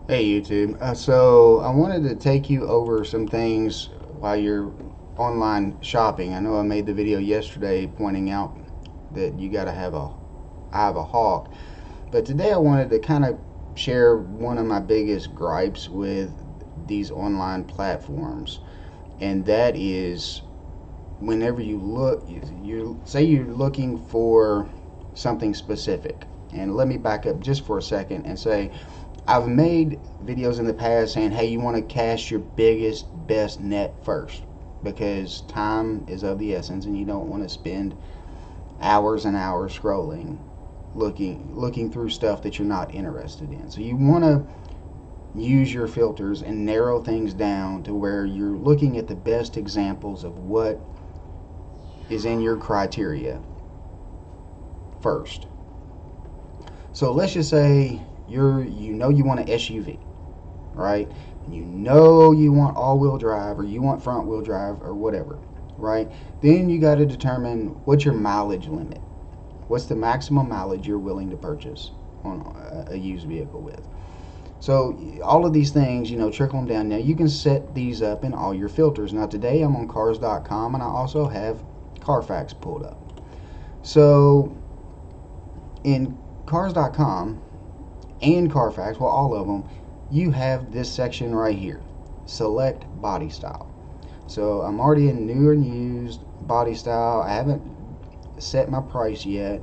Hey YouTube. So I wanted to take you over some things while you're online shopping. I know I made the video yesterday pointing out that you got to have a eye of a hawk, but today I wanted to kind of share one of my biggest gripes with these online platforms, and that is whenever you look, you say you're looking for something specific. And let me back up just for a second and say I've made videos in the past saying, hey, you want to cast your biggest, best net first because time is of the essence and you don't want to spend hours and hours scrolling looking through stuff that you're not interested in. So you want to use your filters and narrow things down to where you're looking at the best examples of what is in your criteria first. So let's just say you want an SUV, right? And you know you want all-wheel drive or you want front-wheel drive or whatever, right? Then you got to determine what's your mileage limit. What's the maximum mileage you're willing to purchase on a used vehicle with? So all of these things, trickle them down. Now you can set these up in all your filters. Now today I'm on cars.com and I also have Carfax pulled up. So in cars.com and Carfax, well, all of them, you have this section right here, select body style. So I'm already in new and used body style. I haven't set my price yet,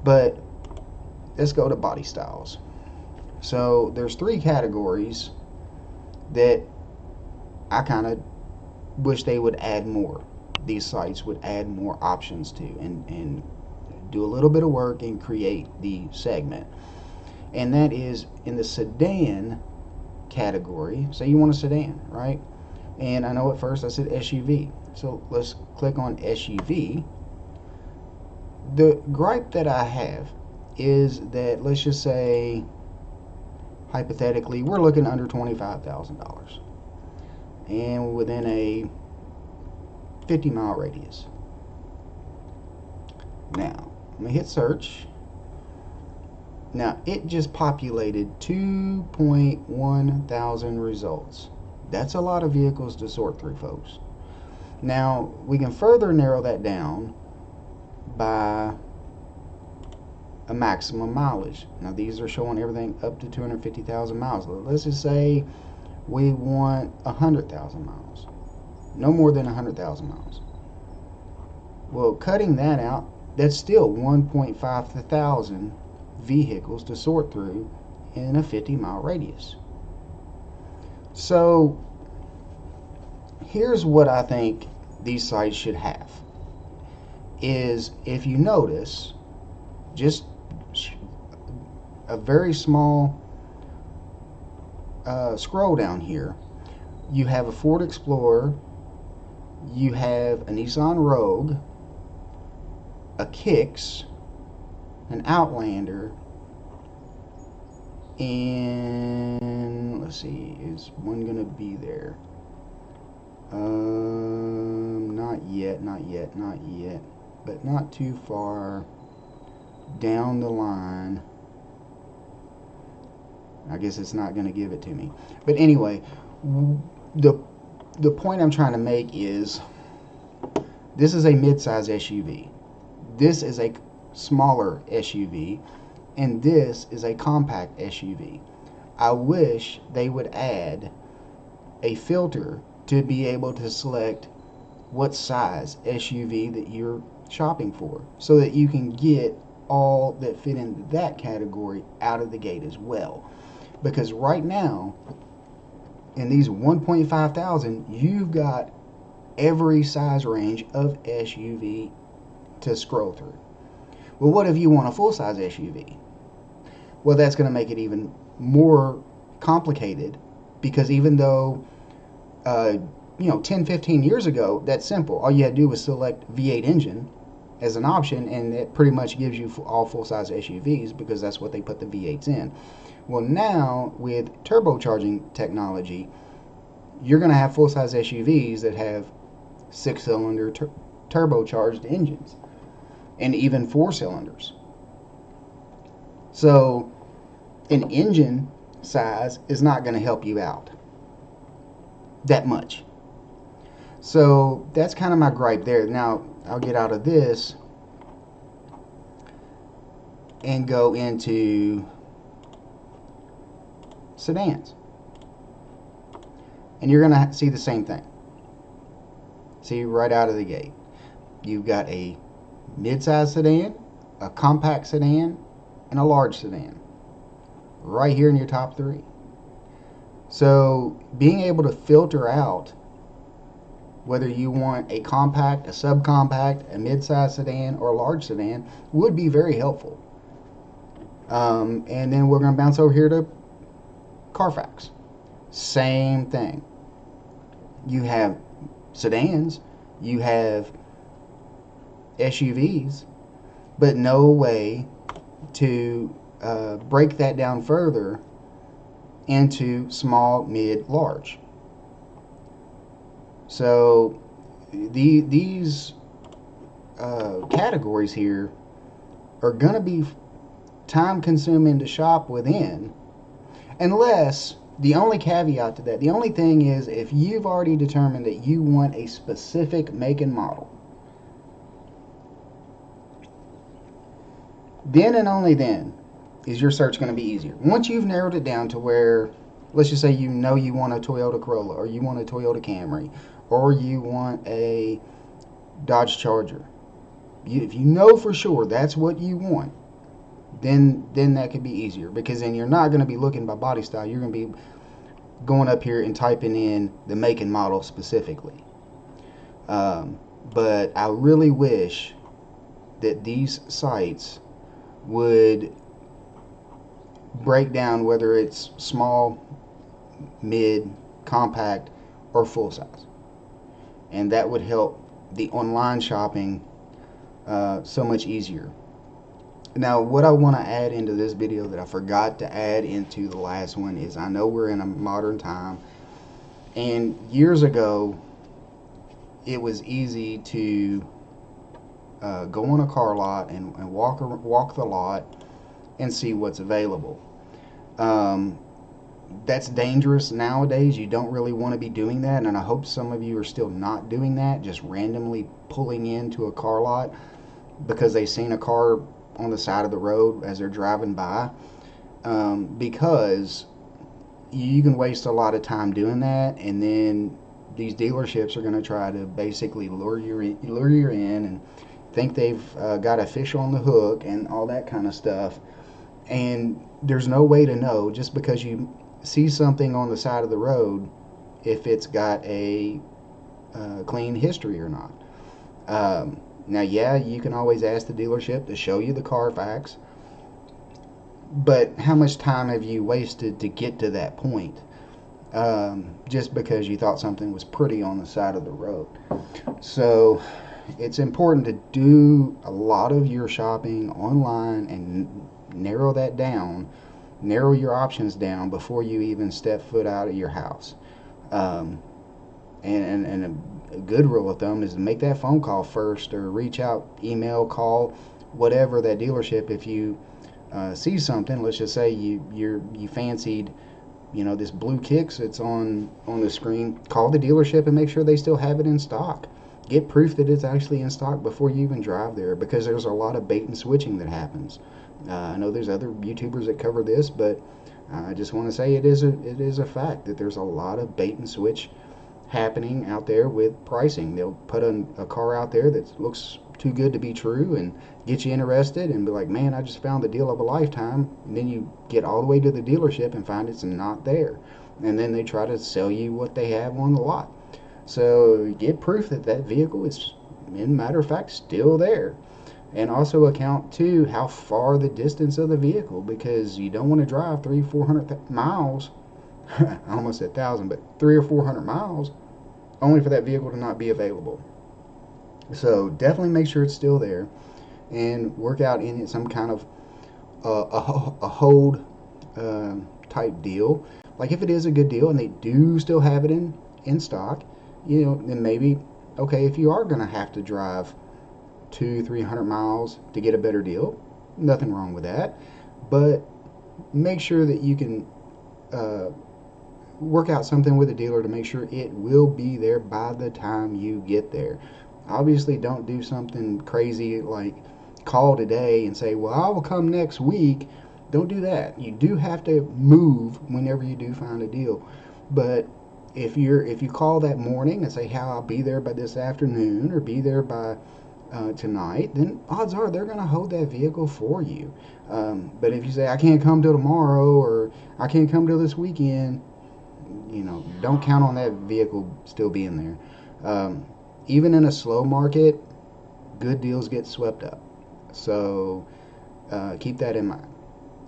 but let's go to body styles. So there's 3 categories that I kind of wish they would add more. These sites would add more options to and do a little bit of work and create the segment. And that is in the sedan category. Say you want a sedan, right? And I know at first I said SUV. So let's click on SUV. The gripe that I have is that, let's just say, hypothetically, we're looking under $25,000 and within a 50-mile radius. Now, I'm going to hit search. Now, it just populated 2.1 thousand results. That's a lot of vehicles to sort through, folks. Now, we can further narrow that down by a maximum mileage. Now, these are showing everything up to 250,000 miles. Let's just say we want 100,000 miles. No more than 100,000 miles. Well, cutting that out, that's still 1.5 thousand vehicles to sort through in a 50-mile radius. So here's what I think these sites should have is, if you notice, just a very small scroll down here, you have a Ford Explorer, you have a Nissan Rogue, a Kicks, an Outlander, and let's see, is one gonna be there? Not yet, but not too far down the line. I guess it's not gonna give it to me. But anyway, the point I'm trying to make is this is a mid-size SUV. This is a smaller SUV, and this is a compact SUV. I wish they would add a filter to be able to select what size SUV that you're shopping for, so that you can get all that fit into that category out of the gate as well. Because right now, in these 1.5 thousand, you've got every size range of SUV to scroll through. Well, what if you want a full-size SUV? Well, that's going to make it even more complicated, because even though 10, 15 years ago, that's simple. All you had to do was select V8 engine as an option, and it pretty much gives you all full-size SUVs, because that's what they put the V8s in. Well, now with turbocharging technology, you're going to have full-size SUVs that have 6-cylinder turbocharged engines, and even 4 cylinders. So an engine size is not going to help you out that much. So that's kind of my gripe there. Now I'll get out of this and go into sedans. And you're going to see the same thing. See right out of the gate. You've got a mid-size sedan, a compact sedan, and a large sedan. Right here in your top three. So being able to filter out whether you want a compact, a subcompact, a mid-size sedan, or a large sedan would be very helpful. And then we're going to bounce over here to Carfax. Same thing. You have sedans, you have SUVs, but no way to break that down further into small, mid, large. So these categories here are going to be time consuming to shop within, unless the only caveat to that, the only thing is if you've already determined that you want a specific make and model, then and only then is your search going to be easier. Once you've narrowed it down to where, let's just say you know you want a Toyota Corolla, or you want a Toyota Camry, or you want a Dodge Charger. If you know for sure that's what you want, then that could be easier, because then you're not going to be looking by body style. You're going to be going up here and typing in the make and model specifically. But I really wish that these sites would break down whether it's small, mid, compact, or full size. And that would help the online shopping so much easier. Now, what I want to add into this video that I forgot to add into the last one is, I know we're in a modern time, and years ago it was easy to go on a car lot and walk the lot and see what's available. That's dangerous nowadays. You don't really want to be doing that, and I hope some of you are still not doing that, just randomly pulling into a car lot because they've seen a car on the side of the road as they're driving by, because you can waste a lot of time doing that, and then these dealerships are going to try to basically lure you in and think they've got a fish on the hook and all that kind of stuff. And there's no way to know, just because you see something on the side of the road, if it's got a clean history or not. Now, yeah, you can always ask the dealership to show you the Carfax, but how much time have you wasted to get to that point, just because you thought something was pretty on the side of the road? So it's important to do a lot of your shopping online and narrow that down, narrow your options down before you even step foot out of your house. And a good rule of thumb is to make that phone call first, or reach out, email, call, whatever, that dealership. If you see something, let's just say you fancied, this blue Kicks that's on the screen, call the dealership and make sure they still have it in stock. Get proof that it's actually in stock before you even drive there, because there's a lot of bait and switching that happens. I know there's other YouTubers that cover this, but I just want to say it is a fact that there's a lot of bait and switch happening out there with pricing. They'll put a car out there that looks too good to be true and get you interested and be like, man, I just found the deal of a lifetime. And then you get all the way to the dealership and find it's not there. And then they try to sell you what they have on the lot. So get proof that that vehicle is, in matter of fact, still there. And also account too how far the distance of the vehicle, because you don't want to drive 300-400 miles. I almost said 1,000, but 300 or 400 miles only for that vehicle to not be available. So definitely make sure it's still there, and work out in it some kind of a hold type deal. Like if it is a good deal and they do still have it in stock, then maybe, okay, if you are going to have to drive 200-300 miles to get a better deal, nothing wrong with that. But make sure that you can uh, work out something with a dealer to make sure it will be there by the time you get there. Obviously, don't do something crazy like call today and say, well, I will come next week. Don't do that. You do have to move whenever you do find a deal. But if you call that morning and say, how I'll be there by this afternoon or be there by tonight, then odds are they're going to hold that vehicle for you. But if you say, I can't come till tomorrow or I can't come till this weekend, don't count on that vehicle still being there. Even in a slow market, good deals get swept up. So keep that in mind.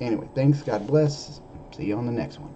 Anyway, thanks. God bless. See you on the next one.